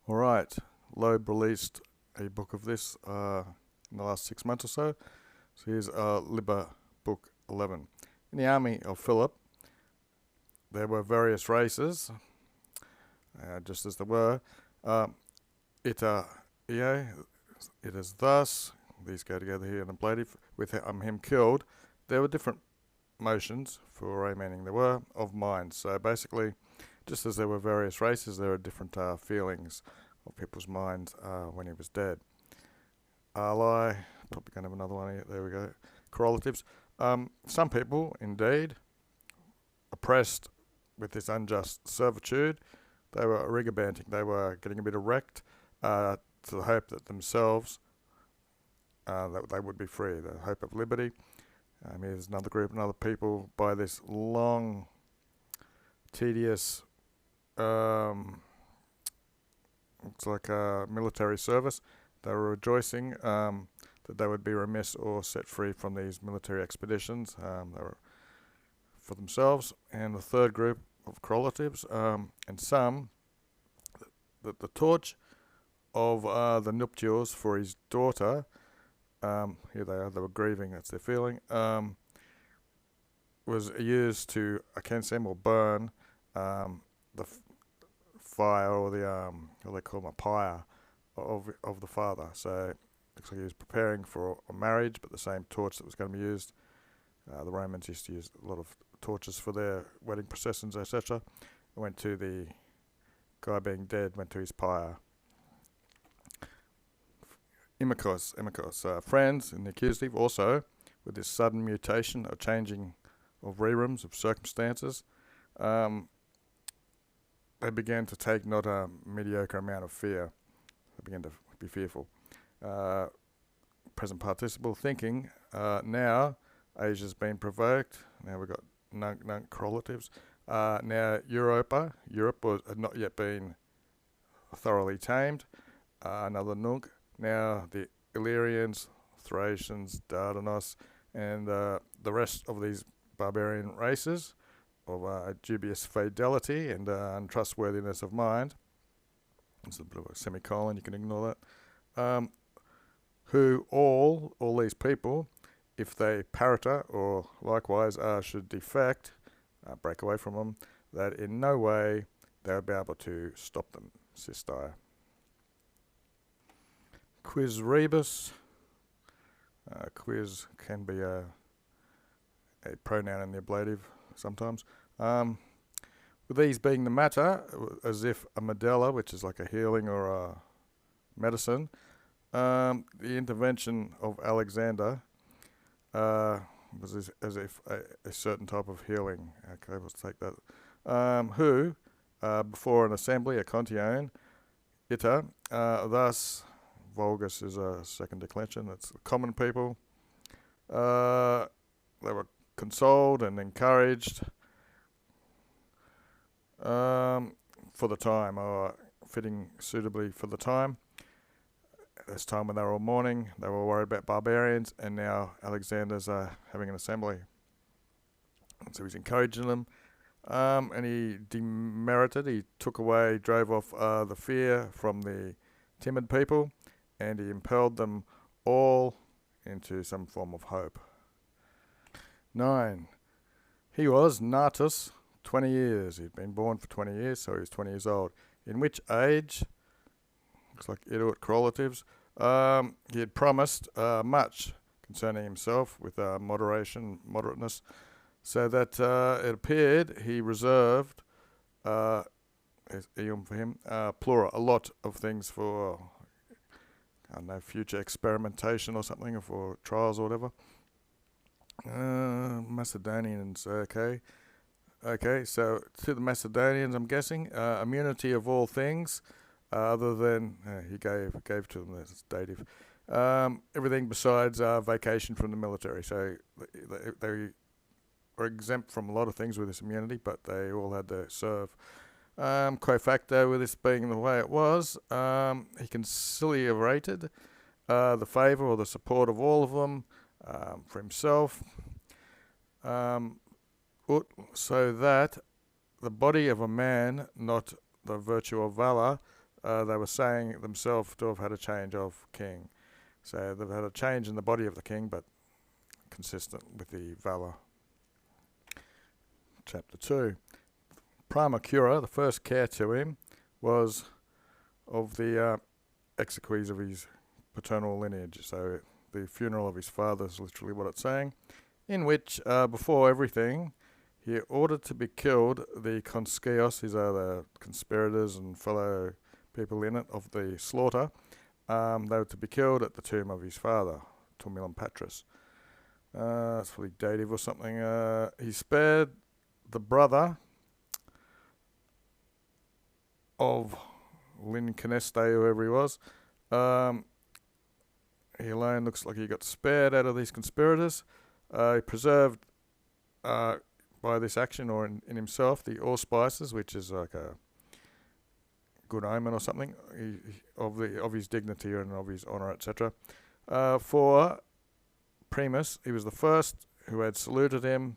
Alright, Loeb released a book of this in the last 6 months or so. So here's Liber Book 11. In the army of Philip, there were various races, just as there were. It is thus, these go together here in the ablative, with him killed. There were different motions for meaning there were of mind. So basically, just as there were various races, there are different feelings of people's minds when he was dead. Probably going to have another one here. There we go. Correlatives. Some people, indeed, oppressed with this unjust servitude, they were rigobanting. They were getting a bit erect to the hope that themselves, that they would be free, the hope of liberty. Here's another group, another people, by this long, tedious, it's like a military service. They were rejoicing that they would be remiss or set free from these military expeditions. They were for themselves. And the third group of correlatives, and some, that the torch of the nuptials for his daughter, here they are, they were grieving, that's their feeling, was used to akensem or burn the fire, or the what they call them, a pyre of the father. So it looks like he was preparing for a marriage, but the same torch that was going to be used. The Romans used to use a lot of torches for their wedding processions, etc. Went to the guy being dead, went to his pyre. Imicos, friends in the accusative, also with this sudden mutation, a changing of rerums of circumstances, they began to take not a mediocre amount of fear. They began to be fearful. Present participle thinking, now Asia's been provoked. Now we've got nunc correlatives. Now Europe had not yet been thoroughly tamed. Another nunc. Now the Illyrians, Thracians, Dardanos, and the rest of these barbarian races of dubious fidelity and untrustworthiness of mind. It's a bit of a semicolon, you can ignore that. Who all these people, if they parita or likewise should defect, break away from them, that in no way they would be able to stop them, sistai. Quis rebus. Quiz can be a pronoun in the ablative sometimes. With these being the matter, as if a medella, which is like a healing or a medicine, the intervention of Alexander was as if a certain type of healing. Okay, let's take that. Who, before an assembly, a contion, ita, thus, vulgus is a second declension, that's the common people, they were consoled and encouraged for the time, or fitting suitably for the time. This time when they were all mourning, they were worried about barbarians, and now Alexander's having an assembly. And so he's encouraging them, and he demerited, he took away, drove off the fear from the timid people, and he impelled them all into some form of hope. 9. He was natus 20 years. He'd been born for 20 years, so he was 20 years old. In which age, looks like Inuit correlatives, he had promised much concerning himself with moderateness, so that it appeared he reserved, for him, plura, a lot of things for, I don't know, future experimentation or something, or for trials or whatever. Macedonians, okay. Okay, so to the Macedonians, I'm guessing, immunity of all things, other than, he gave to them, that's dative, everything besides vacation from the military. So they were exempt from a lot of things with this immunity, but they all had to serve. Quo facto, with this being the way it was, he conciliated the favour or the support of all of them for himself, so that the body of a man, not the virtue of valour, they were saying themselves to have had a change of king. So they've had a change in the body of the king, but consistent with the valour. Chapter 2. Prima cura, the first care to him, was of the exequies of his paternal lineage. So the funeral of his father is literally what it's saying, in which, before everything, he ordered to be killed the conscios, these are the conspirators and fellow people in it of the slaughter. They were to be killed at the tomb of his father, Tumulum Patris. That's probably dative or something. He spared the brother of Lincolneste, whoever he was. He alone looks like he got spared out of these conspirators. He preserved, by this action or in himself, the allspices, which is like a good omen or something of his dignity and of his honour, etc. For Primus, he was the first who had saluted him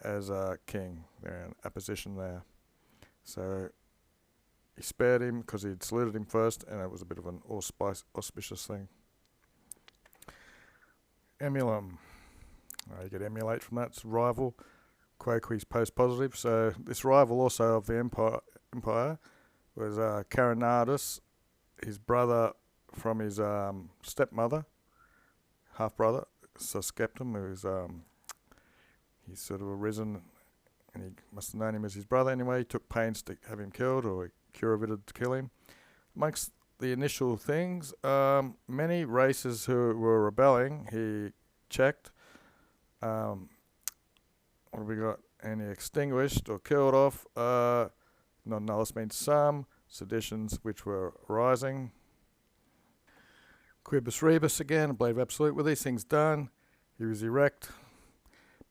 as a king. An apposition there. So he spared him because he'd saluted him first, and it was a bit of an auspicious thing. Emulum. You get emulate from that. It's rival. Quoquis post-positive. So this rival also of the empire was Carinadus, his brother from his stepmother, half-brother, Susceptum, who's he's sort of arisen, and he must have known him as his brother anyway. He took pains to have him killed, or curated to kill him. Amongst the initial things, many races who were rebelling, he checked. What have we got? And he extinguished or killed off. Non nullus means some seditions which were rising. Quibus rebus again, a blade of absolute. With these things done, he was erect,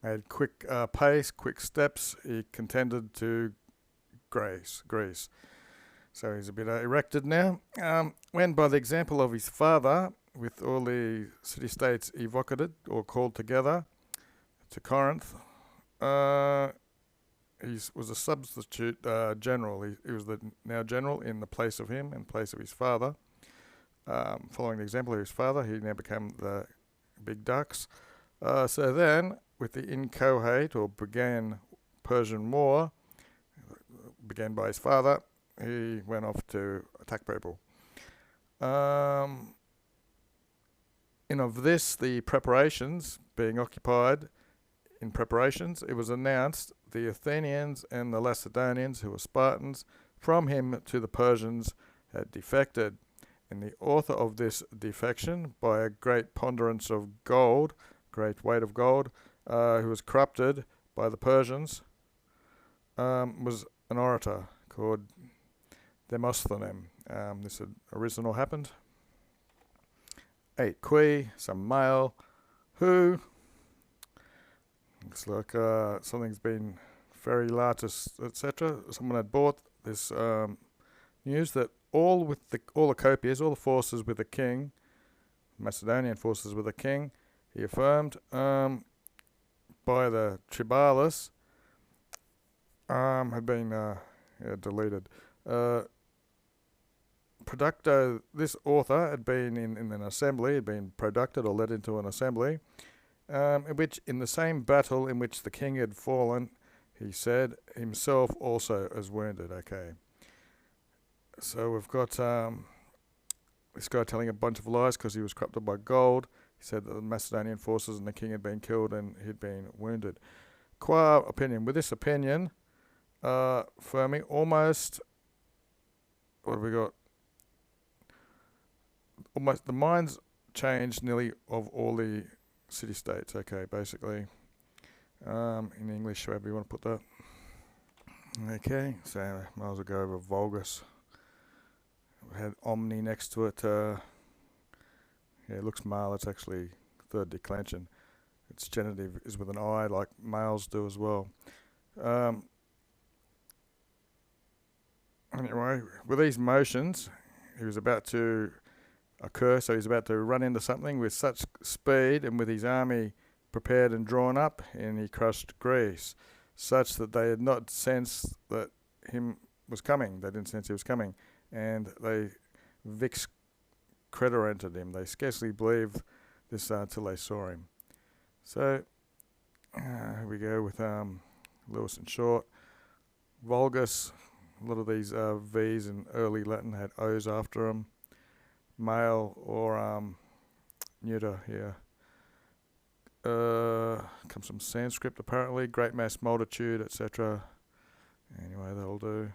made quick pace, quick steps. He contended to Greece. So he's a bit erected now. When by the example of his father, with all the city-states evocated or called together to Corinth, he was a substitute general. He was the now general in the place of him, in place of his father. Following the example of his father, he now became the big ducks. So then, with the incohate or began Persian War, began by his father, he went off to attack people. In of this, the preparations, being occupied in preparations, it was announced the Athenians and the Lacedaemonians, who were Spartans, from him to the Persians had defected. And the author of this defection, by a great ponderance of gold, great weight of gold, who was corrupted by the Persians, was an orator called Demosthenes. This had arisen or happened. 8 qui, some male, who looks like something's been very latus, etc. Someone had bought this news that all the copiers, all the forces with the king, Macedonian forces with the king, he affirmed, by the Tribalus, had been deleted. Producto, this author had been in an assembly, had been producted or led into an assembly, in which, in the same battle in which the king had fallen, he said himself also as wounded. Okay. So we've got this guy telling a bunch of lies because he was corrupted by gold. He said that the Macedonian forces and the king had been killed and he'd been wounded. Qua opinion. With this opinion, Fermi almost, what have we got? Almost the minds changed nearly of all the city-states. Okay, basically. In English, however you want to put that. Okay, so might as well go over vulgus. We had omni next to it. Yeah, it looks male. It's actually third declension. Its genitive is with an I, like males do as well. Anyway, with these motions, he was about to occur, so he's about to run into something with such speed and with his army prepared and drawn up, and he crushed Greece, such that they had not sensed that him was coming. They didn't sense he was coming. and they vix crederented him. They scarcely believed this till they saw him. So here we go with Lewis and Short. Vulgus, a lot of these V's in early Latin had O's after them. Male or neuter here. Comes from Sanskrit apparently. Great mass, multitude, etc. Anyway, that'll do.